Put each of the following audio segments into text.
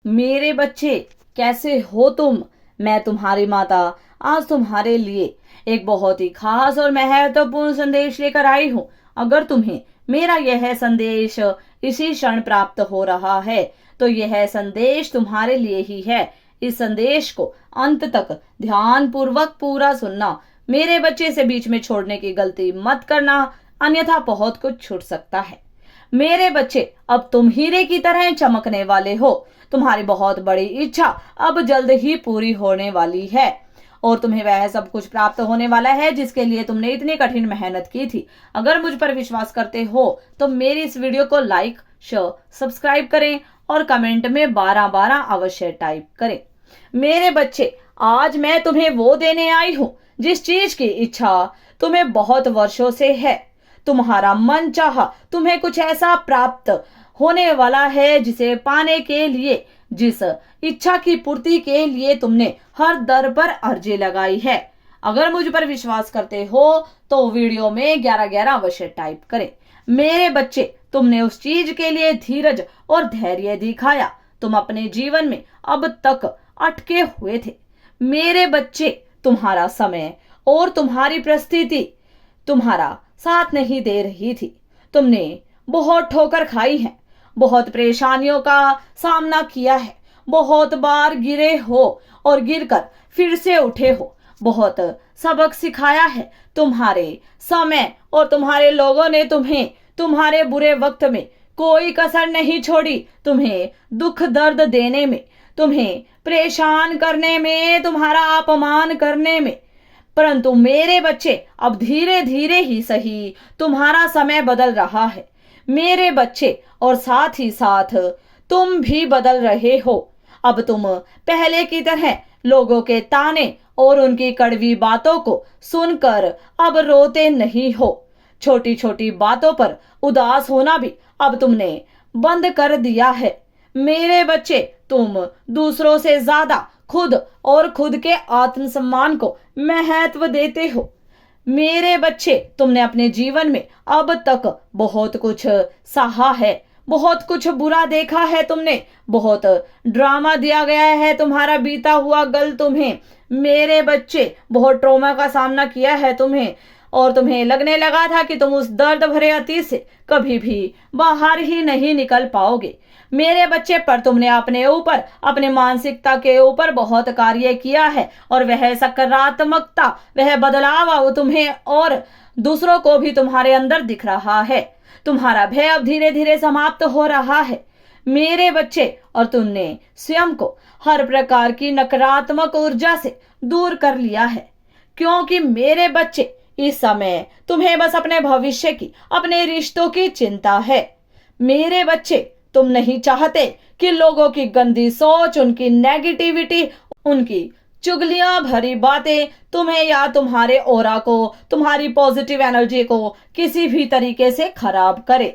मेरे बच्चे, कैसे हो तुम? मैं तुम्हारी माता आज तुम्हारे लिए एक बहुत ही खास और महत्वपूर्ण संदेश लेकर आई हूँ। अगर तुम्हें मेरा यह संदेश इसी क्षण प्राप्त हो रहा है तो यह संदेश तुम्हारे लिए ही है। इस संदेश को अंत तक ध्यान पूर्वक पूरा सुनना। मेरे बच्चे से बीच में छोड़ने की गलती मत करना, अन्यथा बहुत कुछ छूट सकता है। मेरे बच्चे, अब तुम हीरे की तरह चमकने वाले हो। तुम्हारी बहुत बड़ी इच्छा अब जल्द ही पूरी होने वाली है और तुम्हें वह सब कुछ प्राप्त होने वाला है जिसके लिए तुमने इतनी कठिन मेहनत की थी। अगर मुझ पर विश्वास करते हो तो मेरी इस वीडियो को लाइक, शेयर, सब्सक्राइब करें और कमेंट में 12-12 अवश्य टाइप करें। मेरे बच्चे, आज मैं तुम्हें वो देने आई हूँ जिस चीज की इच्छा तुम्हें बहुत वर्षों से है। तुम्हारा मन चाहा तुम्हें कुछ ऐसा प्राप्त होने वाला है जिसे पाने के लिए, जिस इच्छा की पूर्ति के लिए तुमने हर दर पर अर्जी लगाई है। अगर मुझ पर विश्वास करते हो तो वीडियो में 11-11 अवश्य टाइप करें। मेरे बच्चे, तुमने उस चीज के लिए धीरज और धैर्य दिखाया। तुम अपने जीवन में अब तक अटके हुए थे। मेरे बच्चे, तुम्हारा समय और तुम्हारी परिस्थिति तुम्हारा साथ नहीं दे रही थी। तुमने बहुत ठोकर खाई है, बहुत परेशानियों का सामना किया है, बहुत बार गिरे हो और गिरकर फिर से उठे हो। बहुत सबक सिखाया है। तुम्हारे समय और तुम्हारे लोगों ने तुम्हें तुम्हारे बुरे वक्त में कोई कसर नहीं छोड़ी। तुम्हें दुख दर्द देने में, तुम्हें परेशान करने में, तुम्हारा अपमान करने में। परंतु मेरे बच्चे, अब धीरे धीरे ही सही तुम्हारा समय बदल रहा है। मेरे बच्चे, और साथ ही साथ तुम भी बदल रहे हो। अब तुम पहले की तरह लोगों के ताने और उनकी कड़वी बातों को सुनकर अब रोते नहीं हो। छोटी छोटी बातों पर उदास होना भी अब तुमने बंद कर दिया है। मेरे बच्चे, तुम दूसरों से ज्यादा खुद और खुद के आत्मसम्मान को महत्व देते हो। मेरे बच्चे, तुमने अपने जीवन में अब तक बहुत कुछ सहा है, बहुत कुछ बुरा देखा है। तुमने बहुत ड्रामा दिया गया है तुम्हारा बीता हुआ कल तुम्हें। मेरे बच्चे, बहुत ट्रॉमा का सामना किया है तुम्हें और तुम्हें लगने लगा था कि तुम उस दर्द भरे अतीत से कभी भी बाहर ही नहीं निकल पाओगे। मेरे बच्चे, पर तुमने अपने ऊपर, अपने मानसिकता के ऊपर बहुत कार्य किया है और वह सकारात्मकता, वह बदलाव तुम्हें और दूसरों को भी तुम्हारे अंदर दिख रहा है। तुम्हारा भय अब धीरे धीरे समाप्त हो रहा है। मेरे बच्चे, और तुमने स्वयं को हर प्रकार की नकारात्मक ऊर्जा से दूर कर लिया है, क्योंकि मेरे बच्चे, इस समय तुम्हें बस अपने भविष्य की, अपने रिश्तों की चिंता है। मेरे बच्चे, तुम नहीं चाहते कि लोगों की गंदी सोच, उनकी नेगेटिविटी, उनकी चुगलियां भरी बातें तुम्हें या तुम्हारे ऑरा को, तुम्हारी पॉजिटिव एनर्जी को किसी भी तरीके से खराब करे।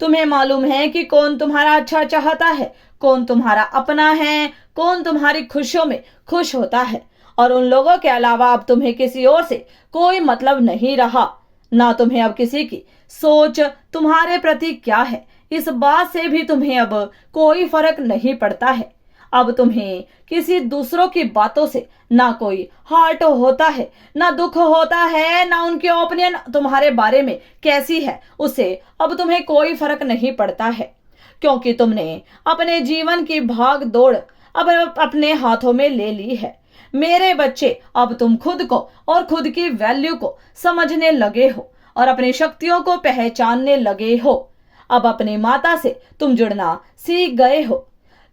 तुम्हें मालूम है कि कौन तुम्हारा अच्छा चाहता है, कौन तुम्हारा अपना है, कौन तुम्हारी खुशियों में खुश होता है, और उन लोगों के अलावा अब तुम्हें किसी और से कोई मतलब नहीं रहा। ना तुम्हें अब किसी की सोच तुम्हारे प्रति क्या है इस बात से भी तुम्हें अब कोई फर्क नहीं पड़ता है। अब तुम्हें किसी दूसरों की बातों से ना कोई हर्ट होता है, ना दुख होता है, ना उनकी ओपिनियन तुम्हारे बारे में कैसी है उससे अब तुम्हें कोई फर्क नहीं पड़ता है, क्योंकि तुमने अपने जीवन की भाग दौड़ अब अपने हाथों में ले ली है। मेरे बच्चे, अब तुम खुद को और खुद की वैल्यू को समझने लगे हो और अपनी शक्तियों को पहचानने लगे हो। अब अपनी माता से तुम जुड़ना सीख गए हो।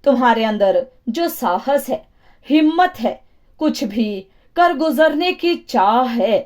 तुम्हारे अंदर जो साहस है, हिम्मत है, कुछ भी कर गुजरने की चाह है,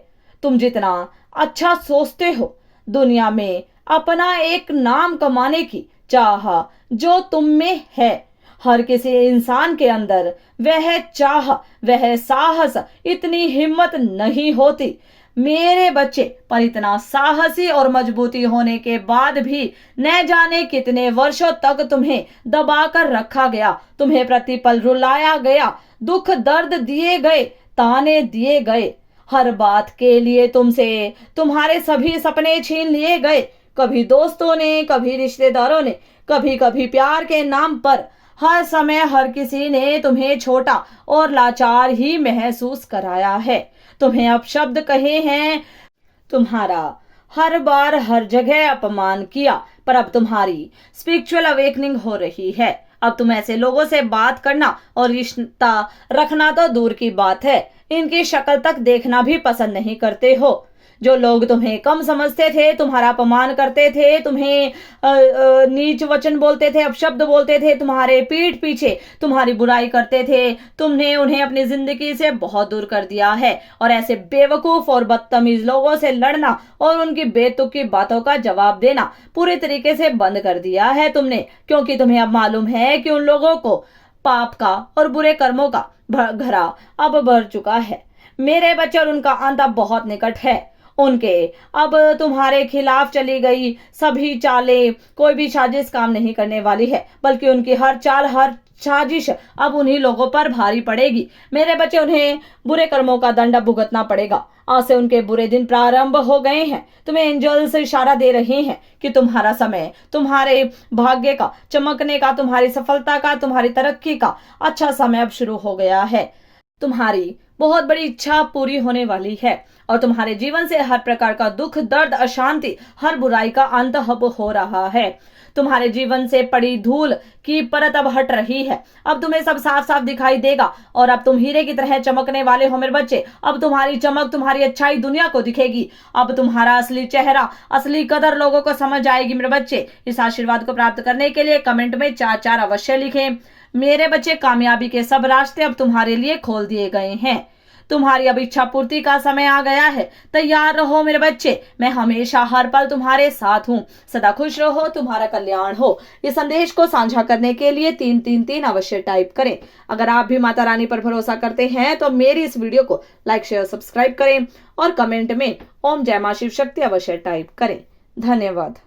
तुम जितना अच्छा सोचते हो, दुनिया में अपना एक नाम कमाने की चाह जो तुम में है, हर किसी इंसान के अंदर वह चाह, वह साहस, इतनी हिम्मत नहीं होती। मेरे बच्चे, पर इतना साहसी और मजबूती होने के बाद भी न जाने कितने वर्षों तक तुम्हें दबाकर रखा गया, तुम्हें प्रतिपल रुलाया गया, दुख दर्द दिए गए, ताने दिए गए, हर बात के लिए तुमसे तुम्हारे सभी सपने छीन लिए गए। कभी दोस्तों ने, कभी रिश्तेदारों ने, कभी कभी प्यार के नाम पर हर समय हर किसी ने तुम्हें छोटा और लाचार ही महसूस कराया है, तुम्हें अपशब्द कहे हैं, तुम्हारा हर बार हर जगह अपमान किया। पर अब तुम्हारी स्पिरिचुअल अवेकनिंग हो रही है। अब तुम ऐसे लोगों से बात करना और रिश्ता रखना तो दूर की बात है, इनकी शक्ल तक देखना भी पसंद नहीं करते हो। जो लोग तुम्हें कम समझते थे, तुम्हारा अपमान करते थे, तुम्हें नीच वचन बोलते थे, अपशब्द बोलते थे, तुम्हारे पीठ पीछे तुम्हारी बुराई करते थे, तुमने उन्हें अपनी जिंदगी से बहुत दूर कर दिया है। और ऐसे बेवकूफ और बदतमीज लोगों से लड़ना और उनकी बेतुकी बातों का जवाब देना पूरे तरीके से बंद कर दिया है तुमने, क्योंकि तुम्हें अब मालूम है कि उन लोगों को पाप का और बुरे कर्मों का घड़ा अब भर चुका है। मेरे बच्चे, और उनका अंत अब बहुत निकट है। उनके अब तुम्हारे खिलाफ चली गई सभी चालें कोई भी साजिश काम नहीं करने वाली है, बल्कि उनकी हर चाल हर साजिश अब उन्हीं लोगों पर भारी पड़ेगी। मेरे बच्चे, उन्हें बुरे कर्मों का दंड भुगतना पड़ेगा। आज से उनके बुरे दिन प्रारंभ हो गए हैं। तुम्हें एंजल्स इशारा दे रहे हैं कि तुम्हारा समय, तुम्हारे भाग्य का चमकने का, तुम्हारी सफलता का, तुम्हारी तरक्की का अच्छा समय अब शुरू हो गया है। तुम्हारी बहुत बड़ी इच्छा पूरी होने वाली है और तुम्हारे जीवन से हर प्रकार का दुख, दर्द, अशांति, हर बुराई का अंत अब हो रहा है। तुम्हारे जीवन से पड़ी धूल की परत अब हट रही है। अब तुम्हें सब साफ साफ दिखाई देगा और अब तुम हीरे की तरह चमकने वाले हो मेरे बच्चे। अब तुम्हारी चमक, तुम्हारी अच्छाई दुनिया को दिखेगी। अब तुम्हारा असली चेहरा, असली कदर लोगों को समझ आएगी मेरे बच्चे। इस आशीर्वाद को प्राप्त करने के लिए कमेंट में 4 अवश्य लिखें। मेरे बच्चे, कामयाबी के सब रास्ते अब तुम्हारे लिए खोल दिए गए हैं। तुम्हारी अब इच्छा पूर्ति का समय आ गया है। तैयार रहो मेरे बच्चे, मैं हमेशा हर पल तुम्हारे साथ हूँ। सदा खुश रहो, तुम्हारा कल्याण हो। इस संदेश को साझा करने के लिए 333 अवश्य टाइप करें। अगर आप भी माता रानी पर भरोसा करते हैं तो मेरी इस वीडियो को लाइक, शेयर, सब्सक्राइब करें और कमेंट में ओम जय मां शिव शक्ति अवश्य टाइप करें। धन्यवाद।